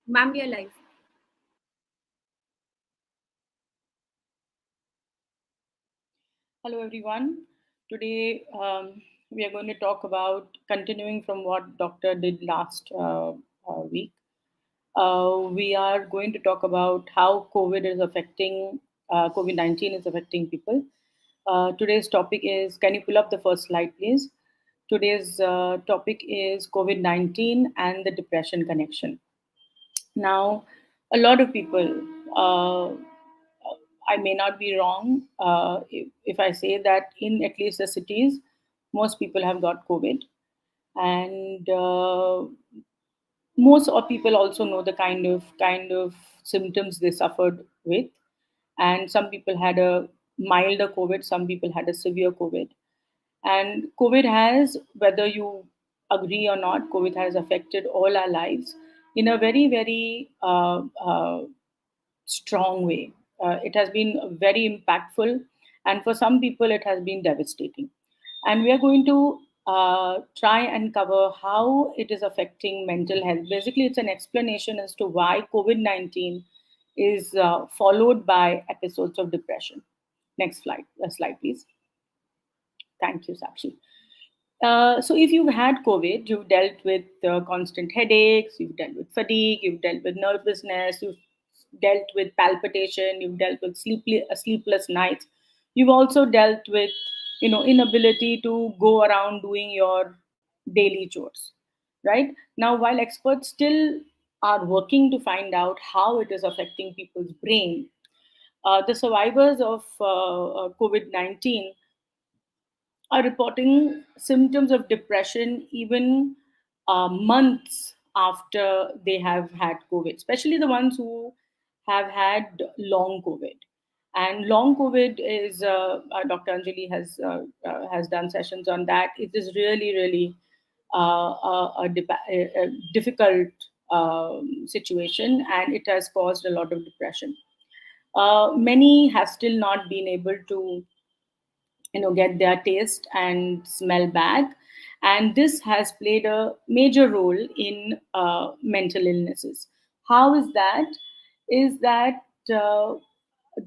Ma'am, we are live. Hello, everyone. Today we are going to talk about continuing from what Doctor did last week. We are going to talk about how COVID-19 is affecting people. Today's topic is, can you pull up the first slide, please? Today's topic is COVID-19 and the depression connection. Now, a lot of people, I may not be wrong if I say that in at least the cities, most people have got COVID, and most of people also know the kind of symptoms they suffered with, and some people had a milder COVID, some people had a severe COVID, and COVID has, whether you agree or not, COVID has affected all our lives in a very, very strong way. It has been very impactful, and for some people, it has been devastating. And we are going to try and cover how it is affecting mental health. Basically, it's an explanation as to why COVID-19 is followed by episodes of depression. Next slide, please. Thank you, Sakshi. So, if you've had COVID, you've dealt with constant headaches, you've dealt with fatigue, you've dealt with nervousness, you've dealt with palpitation, you've dealt with sleepless nights. You've also dealt with, inability to go around doing your daily chores, right? Now, while experts still are working to find out how it is affecting people's brain, the survivors of COVID-19 are reporting symptoms of depression even months after they have had COVID, especially the ones who have had long COVID. And long COVID is, Dr. Anjali has done sessions on that. It is really, really a difficult situation, and it has caused a lot of depression. Many have still not been able to get their taste and smell back, and this has played a major role in mental illnesses. How is that uh,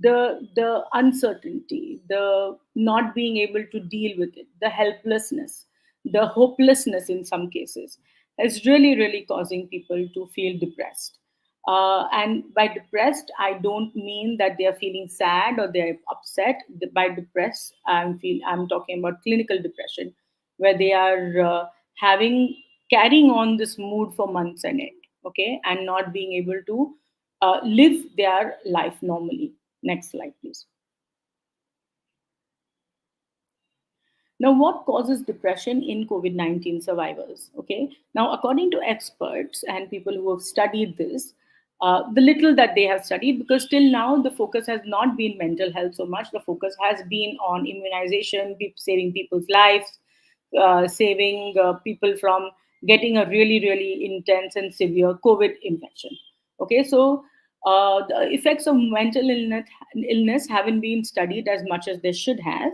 the uncertainty, the not being able to deal with it, the helplessness, the hopelessness in some cases is really, really causing people to feel depressed. And by depressed, I don't mean that they are feeling sad or they're upset. By depressed, I'm talking about clinical depression, where they are having carrying on this mood for months and end, okay, and not being able to live their life normally. Next slide, please. Now, what causes depression in COVID 19 survivors? Okay. Now, according to experts and people who have studied this, the little that they have studied, because till now the focus has not been mental health so much, the focus has been on immunization, saving people's lives, saving people from getting a really, really intense and severe COVID infection. Okay. So, the effects of illness haven't been studied as much as they should have,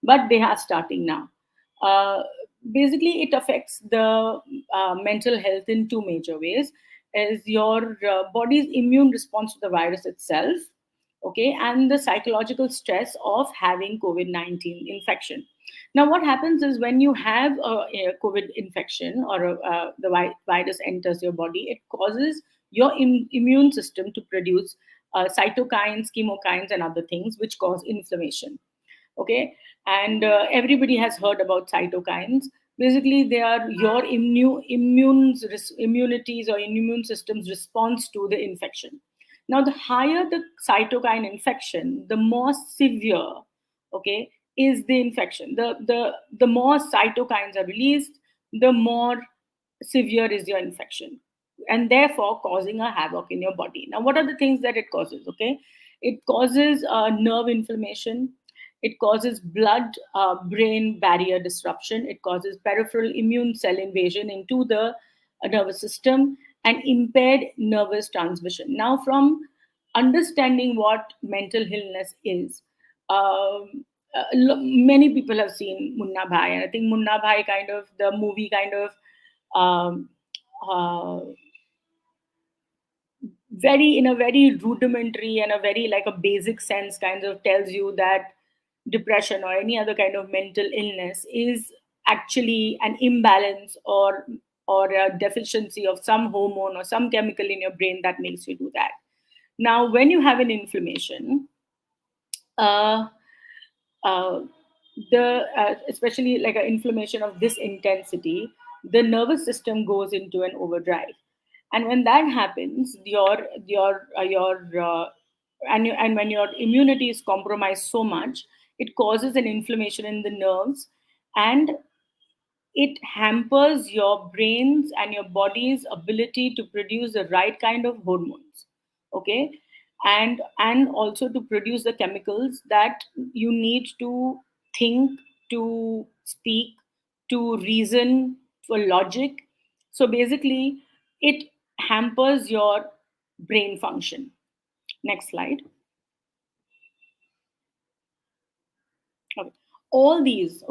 but they are starting now. Uh, Basically, it affects the mental health in two major ways: is your body's immune response to the virus itself, okay, and the psychological stress of having COVID-19 infection. Now, what happens is when you have a COVID infection or the virus enters your body, it causes your immune system to produce cytokines, chemokines, and other things which cause inflammation. Okay, and everybody has heard about cytokines. Basically, they are your immunities or immune system's response to the infection. Now, the higher the cytokine infection, the more severe, okay, is the infection. The more cytokines are released, the more severe is your infection, and therefore causing a havoc in your body. Now, what are the things that it causes? Okay, it causes nerve inflammation, it causes blood brain barrier disruption, it causes peripheral immune cell invasion into the nervous system, and impaired nervous transmission. Now, from understanding what mental illness is, many people have seen Munna Bhai, and I think Munna Bhai kind of the movie kind of um, uh, very in a very rudimentary and a very like a basic sense kind of tells you that depression or any other kind of mental illness is actually an imbalance or a deficiency of some hormone or some chemical in your brain that makes you do that. Now when you have an inflammation, uh, uh, the especially like an inflammation of this intensity, the nervous system goes into an overdrive, and when that happens, and when your immunity is compromised so much, it causes an inflammation in the nerves, and it hampers your brain's and your body's ability to produce the right kind of hormones. Okay, and also to produce the chemicals that you need to think, to speak, to reason, for logic. So basically it hampers your brain function. Next slide. Okay. All these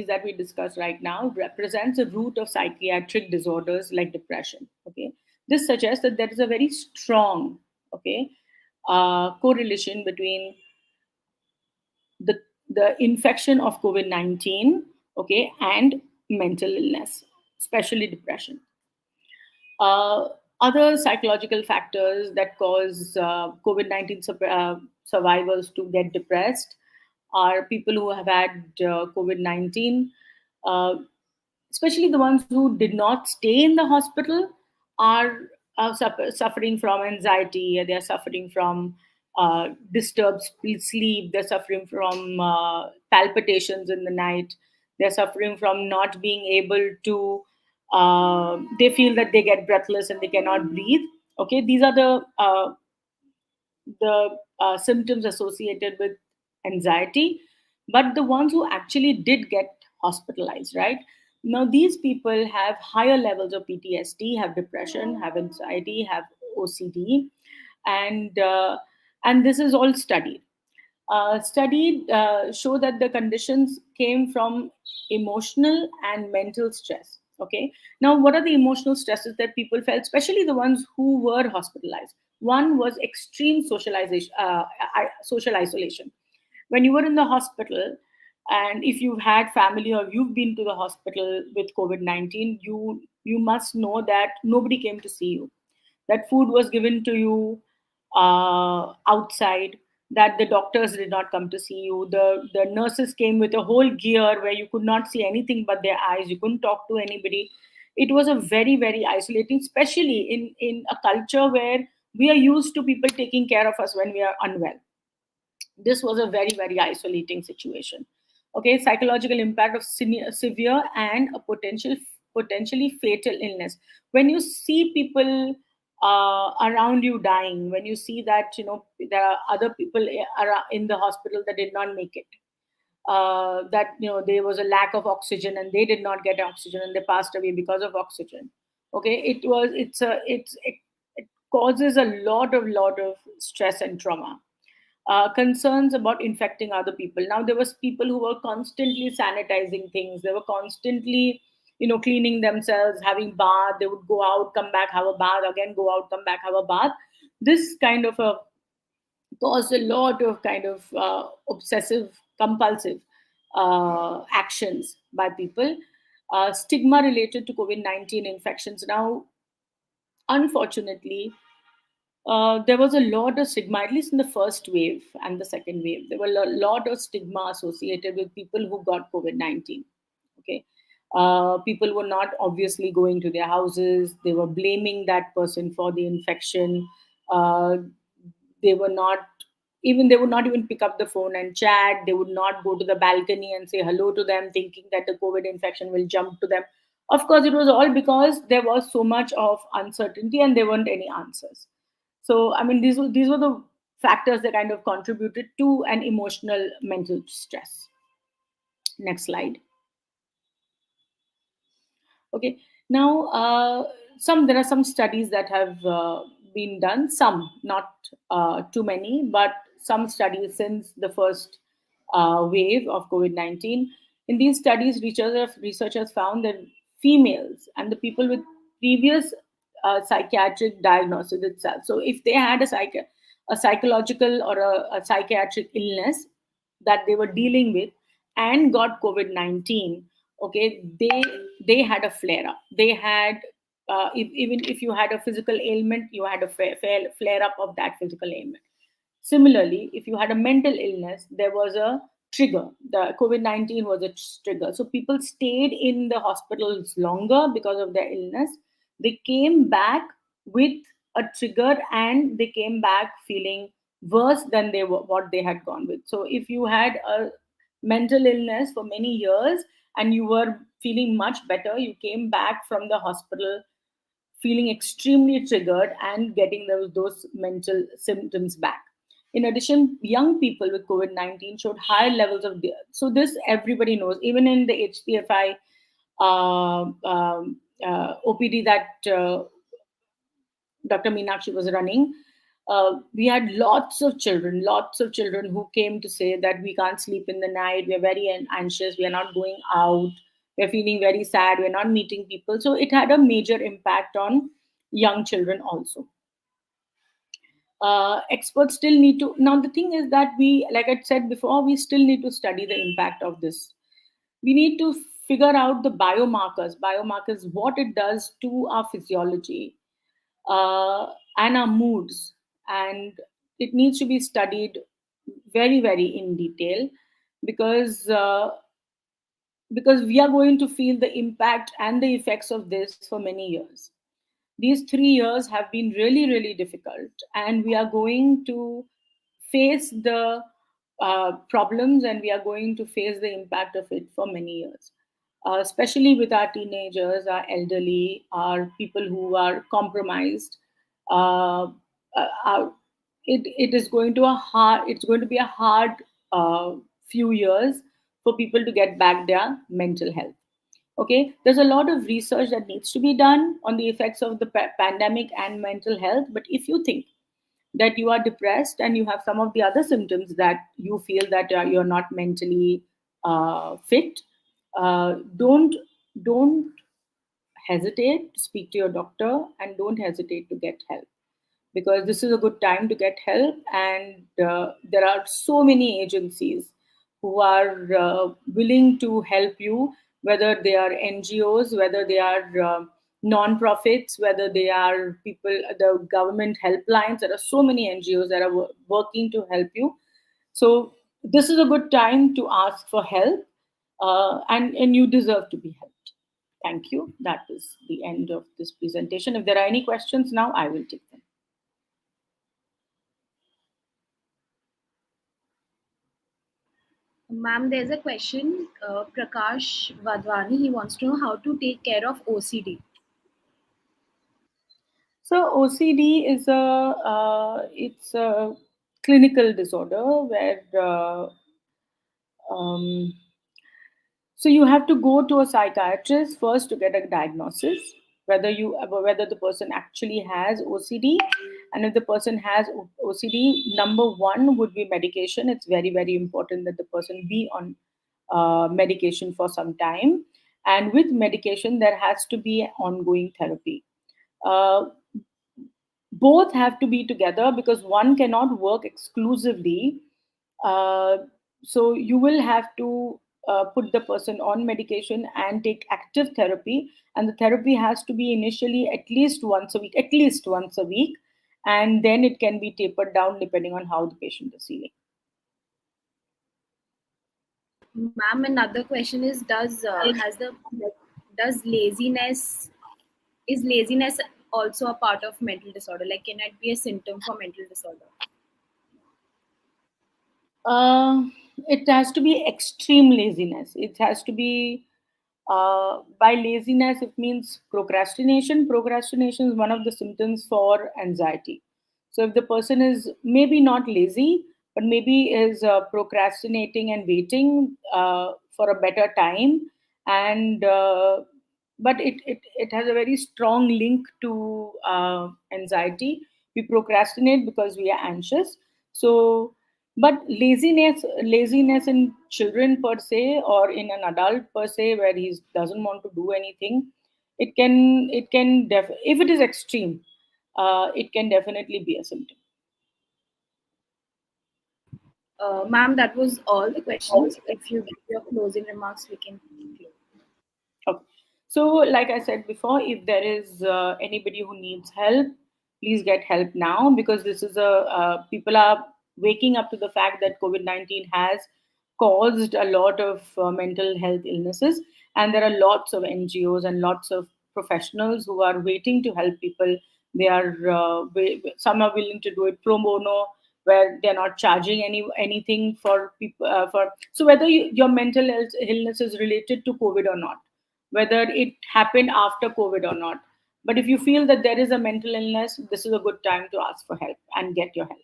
that we discuss right now represents a root of psychiatric disorders like depression. Okay, this suggests that there is a very strong, okay, correlation between the infection of COVID-19, okay, and mental illness, especially depression. Other psychological factors that cause COVID-19 survivors to get depressed are people who have had COVID-19, uh, especially the ones who did not stay in the hospital, are suffering from anxiety, they're suffering from disturbed sleep, they're suffering from palpitations in the night, they're suffering from not being able to, they feel that they get breathless and they cannot breathe. Okay, these are the symptoms associated with anxiety. But the ones who actually did get hospitalized, right? Now, these people have higher levels of PTSD, have depression, have anxiety, have OCD, and this is all studied. Studied show that the conditions came from emotional and mental stress. Okay, now what are the emotional stresses that people felt, especially the ones who were hospitalized? One was extreme social isolation. When you were in the hospital, and if you've had family or you've been to the hospital with COVID-19, you must know that nobody came to see you, that food was given to you outside, that the doctors did not come to see you, the nurses came with a whole gear where you could not see anything but their eyes, you couldn't talk to anybody. It was a very very isolating, especially in a culture where we are used to people taking care of us when we are unwell. This was a very very isolating situation. Okay, psychological impact of severe and a potentially fatal illness. When you see people around you dying, when you see that there are other people in the hospital that did not make it, that there was a lack of oxygen and they did not get oxygen and they passed away because of oxygen. Okay, it causes a lot of stress and trauma. Concerns about infecting other people. Now there was people who were constantly sanitizing things. They were constantly, cleaning themselves, having bath. They would go out, come back, have a bath, again go out, come back, have a bath. This kind of a caused a lot of kind of obsessive compulsive actions by people. Stigma related to COVID-19 infections. Now, unfortunately, there was a lot of stigma, at least in the first wave and the second wave. There were a lot of stigma associated with people who got COVID 19. Okay. People were not obviously going to their houses, they were blaming that person for the infection. Uh, they were not they would not even pick up the phone and chat. They would not go to the balcony and say hello to them, thinking that the COVID infection will jump to them. Of course, it was all because there was so much of uncertainty and there weren't any answers. So, I mean, these were the factors that kind of contributed to an emotional mental stress. Next slide. Okay. Now, there are some studies that have been done. Some, not too many, but some studies since the first wave of COVID-19. In these studies, researchers found that females and the people with previous psychiatric diagnosis itself. So if they had a psychological or a psychiatric illness that they were dealing with and got COVID-19, okay, they had a flare up. They had even if you had a physical ailment, you had a flare up of that physical ailment. Similarly, if you had a mental illness, there was a trigger. The COVID-19 was a trigger. So people stayed in the hospitals longer because of their illness. They came back with a trigger and they came back feeling worse than they were what they had gone with. So if you had a mental illness for many years and you were feeling much better, you came back from the hospital feeling extremely triggered and getting those mental symptoms back. In addition, young people with COVID-19 showed higher levels of, so this everybody knows, even in the HPFI OPD that Dr. Meenakshi was running, we had lots of children who came to say that we can't sleep in the night, we're very anxious, we are not going out, we're feeling very sad, we're not meeting people. So it had a major impact on young children also. Experts still need to, now the thing is that we, like I said before, we still need to study the impact of this. We need to figure out the biomarkers, what it does to our physiology, uh, and our moods, and it needs to be studied very very in detail, because we are going to feel the impact and the effects of this for many years. These 3 years have been really really difficult, and we are going to face the problems, and we are going to face the impact of it for many years, especially with our teenagers, our elderly, our people who are compromised. Uh, our, it is going to a hard. It's going to be a hard few years for people to get back their mental health. Okay, there's a lot of research that needs to be done on the effects of the pandemic and mental health. But if you think that you are depressed and you have some of the other symptoms that you feel that you're not mentally fit, don't hesitate to speak to your doctor, and don't hesitate to get help, because this is a good time to get help. And there are so many agencies who are willing to help you, whether they are NGOs, whether they are non-profits, whether they are people, the government helplines. There are so many NGOs that are working to help you. So this is a good time to ask for help, and you deserve to be helped. Thank you. That is the end of this presentation. If there are any questions now, I will take them. Ma'am, there's a question. Prakash Vadwani, he wants to know how to take care of OCD. So OCD is it's a clinical disorder where um, so you have to go to a psychiatrist first to get a diagnosis, whether the person actually has OCD. And if the person has OCD, number one would be medication. It's very very important that the person be on medication for some time, and with medication there has to be ongoing therapy. Uh, Both have to be together, because one cannot work exclusively. uh, so you will have to put the person on medication and take active therapy, and the therapy has to be initially at least once a week, and then it can be tapered down depending on how the patient is feeling. Ma'am, another question is: does laziness is laziness also a part of mental disorder? Like, can it be a symptom for mental disorder? Uh, it has to be extreme laziness. It has to be, by laziness, it means procrastination. Procrastination is one of the symptoms for anxiety. So if the person is maybe not lazy, but maybe is procrastinating and waiting for a better time, and but it has a very strong link to anxiety. We procrastinate because we are anxious. So but laziness in children per se, or in an adult per se, where he doesn't want to do anything, if it is extreme, it can definitely be a symptom. Ma'am, that was all the questions. If you give your closing remarks, we can conclude. Okay. So, like I said before, if there is anybody who needs help, please get help now, because this is a people are waking up to the fact that COVID-19 has caused a lot of mental health illnesses, and there are lots of NGOs and lots of professionals who are waiting to help people. They are some are willing to do it pro bono, where they're not charging anything for people for. So whether your mental health illness is related to COVID or not, whether it happened after COVID or not. But if you feel that there is a mental illness, this is a good time to ask for help and get your help.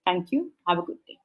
Thank you. Have a good day.